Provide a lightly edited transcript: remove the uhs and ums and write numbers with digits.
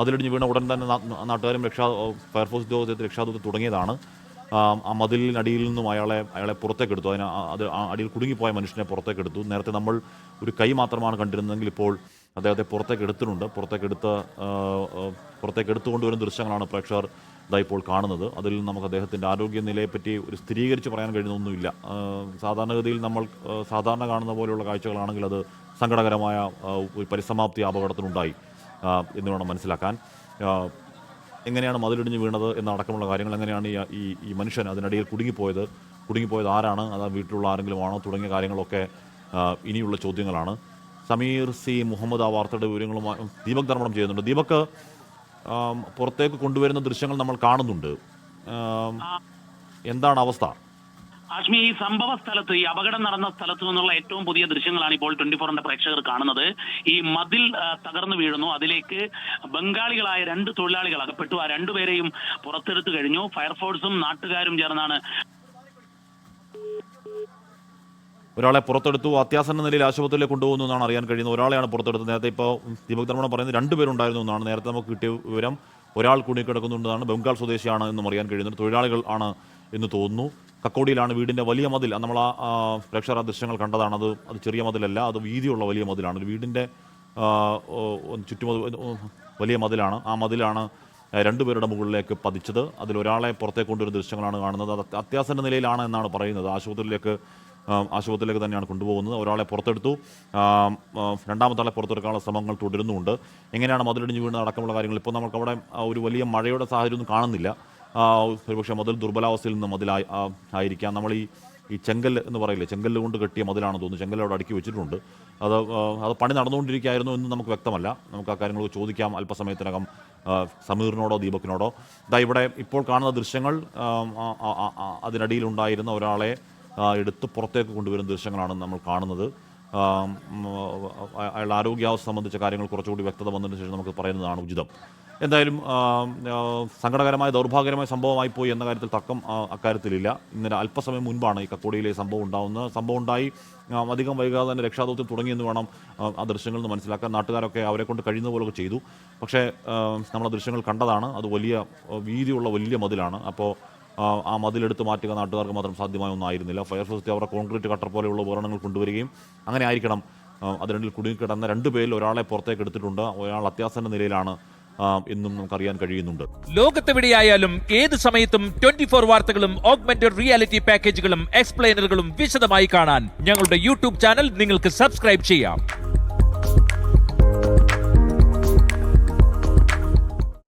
മതിലിടിഞ്ഞ് വീണ ഉടൻ തന്നെ നാട്ടുകാരും ഫയർഫോഴ്സ് ഉദ്യോഗസ്ഥർ രക്ഷാദൗത്യം തുടങ്ങിയതാണ്. ആ മതിലിനടിയിൽ നിന്നും അയാളെ പുറത്തേക്കെടുത്തു. അത് അടിയിൽ കുടുങ്ങിപ്പോയ മനുഷ്യനെ പുറത്തേക്കെടുത്തു. നേരത്തെ നമ്മൾ ഒരു കൈ മാത്രമാണ് കണ്ടിരുന്നതെങ്കിൽ ഇപ്പോൾ അദ്ദേഹത്തെ പുറത്തേക്കെടുത്തിട്ടുണ്ട്. പുറത്തേക്കെടുത്തുകൊണ്ടുവരുന്ന ദൃശ്യങ്ങളാണ് പ്രേക്ഷകർ ഇപ്പോൾ കാണുന്നത്. അതിൽ നമുക്ക് അദ്ദേഹത്തിൻ്റെ ആരോഗ്യനിലയെപ്പറ്റി ഒരു സ്ഥിരീകരിച്ച് പറയാൻ കഴിയുന്നൊന്നുമില്ല. സാധാരണഗതിയിൽ നമ്മൾ സാധാരണ കാണുന്ന പോലെയുള്ള കാഴ്ചകളാണെങ്കിൽ അത് സങ്കടകരമായ ഒരു പരിസമാപ്തി അപകടത്തിനുണ്ടായി എന്ന് വേണം മനസ്സിലാക്കാൻ. എങ്ങനെയാണ് മതിലിടിഞ്ഞ് വീണത് എന്നടക്കമുള്ള കാര്യങ്ങൾ, എങ്ങനെയാണ് ഈ മനുഷ്യൻ അതിനിടയിൽ കുടുങ്ങിപ്പോയത് ആരാണ്, അത് വീട്ടിലുള്ള ആരെങ്കിലും ആണോ തുടങ്ങിയ കാര്യങ്ങളൊക്കെ ഇനിയുള്ള ചോദ്യങ്ങളാണ്. സമീർ സി മുഹമ്മദ് ആ വാർത്തയുടെ വിവരങ്ങളുമായി ദീപക് ധർമ്മടം ചെയ്യുന്നുണ്ട്. ദീപക്, പുറത്തേക്ക് കൊണ്ടുവരുന്ന ദൃശ്യങ്ങൾ നമ്മൾ കാണുന്നുണ്ട്, എന്താണ് അവസ്ഥ? ആശ്മി, ഈ സംഭവ സ്ഥലത്ത്, ഈ അപകടം നടന്ന സ്ഥലത്തു നിന്നുള്ള ഏറ്റവും പുതിയ ദൃശ്യങ്ങളാണ് ഇപ്പോൾ 24ന്റെ പ്രേക്ഷകർ കാണുന്നത്. ഈ മതിൽ തകർന്നു വീഴുന്നു. അതിലേക്ക് ബംഗാളികളായ 2 തൊഴിലാളികൾ അകപ്പെട്ടു. ആ 2 പേരെയും പുറത്തെടുത്തു കഴിഞ്ഞു. ഫയർഫോഴ്സും നാട്ടുകാരും ചേർന്നാണ് ഒരാളെ പുറത്തെടുത്തു. അത്യാസന്ന നിലയിൽ ആശുപത്രിയിലേക്ക് കൊണ്ടുപോകുന്നു എന്നാണ് അറിയാൻ കഴിയുന്നത്. ഒരാളെയാണ് പുറത്തെടുത്തത്. നേരത്തെ ഇപ്പോൾ ദീപക് ധർമ്മടം പറയുന്നത് 2 പേരുണ്ടായിരുന്നു എന്നാണ്. നേരത്തെ നമുക്ക് കിട്ടിയ വിവരം ഒരാൾ കുടുങ്ങിക്കിടക്കുന്നുണ്ടെന്നാണ്. ബംഗാൾ സ്വദേശിയാണ് എന്നും അറിയാൻ കഴിയുന്നത്. തൊഴിലാളികൾ ആണ് എന്ന് തോന്നുന്നു. കക്കോടിയിലാണ് വീടിൻ്റെ വലിയ മതിൽ. നമ്മൾ പ്രേക്ഷകർ ആ ദൃശ്യങ്ങൾ കണ്ടതാണ്. അത് ചെറിയ മതിലല്ല, അത് വീതിയുള്ള വലിയ മതിലാണ്. ഒരു വീടിൻ്റെ വലിയ മതിലാണ്. ആ മതിലാണ് 2 പേരുടെ മുകളിലേക്ക് പതിച്ചത്. അതിലൊരാളെ പുറത്തേക്ക് കൊണ്ടുവരുന്ന ദൃശ്യങ്ങളാണ് കാണുന്നത്. അത് അത്യാസന്ന നിലയിലാണ് എന്നാണ് പറയുന്നത്. ആശുപത്രിയിലേക്ക് തന്നെയാണ് കൊണ്ടുപോകുന്നത്. ഒരാളെ പുറത്തെടുത്തു. രണ്ടാമത്തെ ആളെ പുറത്തെടുക്കാനുള്ള ശ്രമങ്ങൾ തുടരുന്നുണ്ട്. എങ്ങനെയാണ് മതിലിടിഞ്ഞ് വീണ് അടക്കമുള്ള കാര്യങ്ങൾ ഇപ്പോൾ നമുക്കവിടെ ഒരു വലിയ മഴയുടെ സാഹചര്യമൊന്നും കാണുന്നില്ല. ഒരുപക്ഷെ മതിൽ ദുർബലാവസ്ഥയിൽ നിന്ന് ആയിരിക്കാം. നമ്മൾ ഈ ചെങ്കല്ല് എന്ന് പറയില്ലേ, ചെങ്കല്ല് കൊണ്ട് കെട്ടിയ മതിലാണെന്ന് തോന്നുന്നു. ചെങ്കല്ല് അവിടെ അടുക്കി വെച്ചിട്ടുണ്ട്. അത് പണി നടന്നുകൊണ്ടിരിക്കുകയായിരുന്നു എന്ന് നമുക്ക് വ്യക്തമല്ല. നമുക്ക് ആ കാര്യങ്ങൾ ചോദിക്കാം അല്പസമയത്തിനകം സമീറിനോടോ ദീപകിനോടോ. ഇവിടെ ഇപ്പോൾ കാണുന്ന ദൃശ്യങ്ങൾ അതിനടിയിലുണ്ടായിരുന്ന ഒരാളെ എടുത്ത് പുറത്തേക്ക് കൊണ്ടുവരുന്ന ദൃശ്യങ്ങളാണ് നമ്മൾ കാണുന്നത്. അയാളുടെ ആരോഗ്യാവസ്ഥ സംബന്ധിച്ച കാര്യങ്ങൾ കുറച്ചുകൂടി വ്യക്തത വന്നതിന് ശേഷം നമുക്ക് പറയുന്നതാണ് ഉചിതം. എന്തായാലും സങ്കടകരമായ ദൗർഭാഗ്യകരമായ സംഭവമായി പോയി എന്ന കാര്യത്തിൽ തർക്കം അക്കാര്യത്തിലില്ല. ഇന്നലെ അല്പസമയം മുൻപാണ് ഈ കക്കോടിയിലെ സംഭവം ഉണ്ടായി. അധികം വൈകാതെ തന്നെ രക്ഷാദൗത്യം തുടങ്ങിയെന്ന് വേണം ആ ദൃശ്യങ്ങളിൽ നിന്ന് മനസ്സിലാക്കാൻ. നാട്ടുകാരൊക്കെ അവരെ കൊണ്ട് കഴിയുന്ന പോലൊക്കെ ചെയ്തു. പക്ഷേ നമ്മൾ ആ ദൃശ്യങ്ങൾ കണ്ടതാണ്. അത് വലിയ വീതിയുള്ള വലിയ മതിലാണ്. അപ്പോൾ ആ മതിലെടുത്ത് മാറ്റുക നാട്ടുകാർക്ക് മാത്രം സാധ്യമായ ഒന്നായിരുന്നില്ല. ഫയർഫോഴ്സ് അവരുടെ കോൺക്രീറ്റ് കട്ടർ പോലെയുള്ള ഉപകരണങ്ങൾ കൊണ്ടുവരികയും അങ്ങനെ ആയിരിക്കണം അതിനിടയിൽ കുടുങ്ങിക്കിടന്ന 2 പേരിൽ ഒരാളെ പുറത്തേക്ക് എടുത്തിട്ടുണ്ട്. ഒരാൾ അത്യാസന്ന നിലയിലാണ് എന്നും നമുക്കറിയാൻ കഴിയുന്നുണ്ട്. ലോകത്തെവിടെയായാലും ഏത് സമയത്തും 24 വാർത്തകളും ഓഗ്മെന്റഡ് റിയാലിറ്റി പാക്കേജുകളും എക്സ്പ്ലെയിനറുകളും വിശദമായി കാണാൻ ഞങ്ങളുടെ യൂട്യൂബ് ചാനൽ നിങ്ങൾക്ക് സബ്സ്ക്രൈബ് ചെയ്യാം.